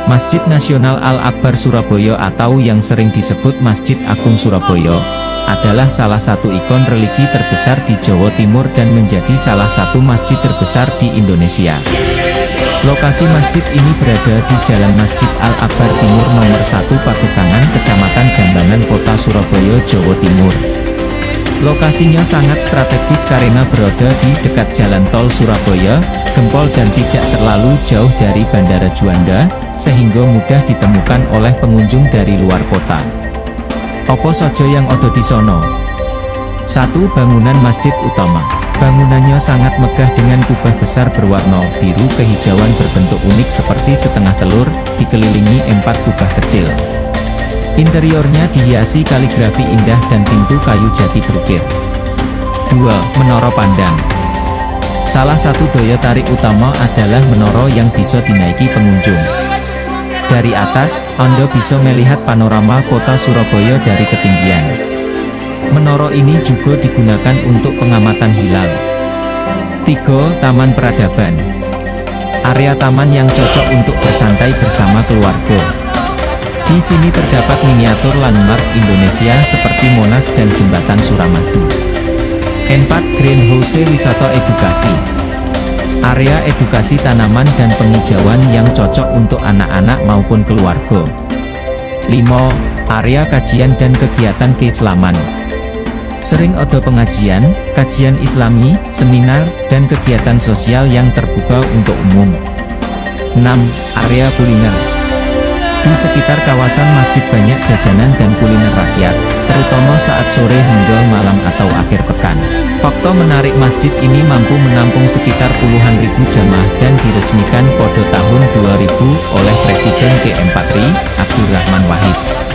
Masjid Nasional Al-Akbar Surabaya atau yang sering disebut Masjid Agung Surabaya, adalah salah satu ikon religi terbesar di Jawa Timur dan menjadi salah satu masjid terbesar di Indonesia. Lokasi masjid ini berada di Jalan Masjid Al-Akbar Timur nomor 1 Pagesangan, Kecamatan Jambangan, Kota Surabaya, Jawa Timur. Lokasinya sangat strategis karena berada di dekat Jalan Tol Surabaya, Gempol dan tidak terlalu jauh dari Bandara Juanda, sehingga mudah ditemukan oleh pengunjung dari luar kota. Opo saja yang ada di sono? 1. Bangunan masjid utama. Bangunannya sangat megah dengan kubah besar berwarna biru kehijauan berbentuk unik seperti setengah telur, dikelilingi 4 kubah kecil. Interiornya dihiasi kaligrafi indah dan pintu kayu jati berukir. 2. Menara pandang. Salah satu daya tarik utama adalah menara yang bisa dinaiki pengunjung. Dari atas, Anda bisa melihat panorama kota Surabaya dari ketinggian. Menara ini juga digunakan untuk pengamatan hilal. 3. Taman peradaban. Area taman yang cocok untuk bersantai bersama keluarga. Di sini terdapat miniatur landmark Indonesia seperti Monas dan Jembatan Suramadu. 4. Greenhouse wisata edukasi. Area edukasi tanaman dan penghijauan yang cocok untuk anak-anak maupun keluarga. 5. Area kajian dan kegiatan keislaman. Sering ada pengajian, kajian islami, seminar, dan kegiatan sosial yang terbuka untuk umum. 6. Area kuliner. Di sekitar kawasan masjid banyak jajanan dan kuliner rakyat, terutama saat sore hingga malam atau akhir pekan. Faktor menarik masjid ini mampu menampung sekitar puluhan ribu jamaah dan diresmikan pada tahun 2000 oleh Presiden ke-4 RI, Abdurrahman Wahid.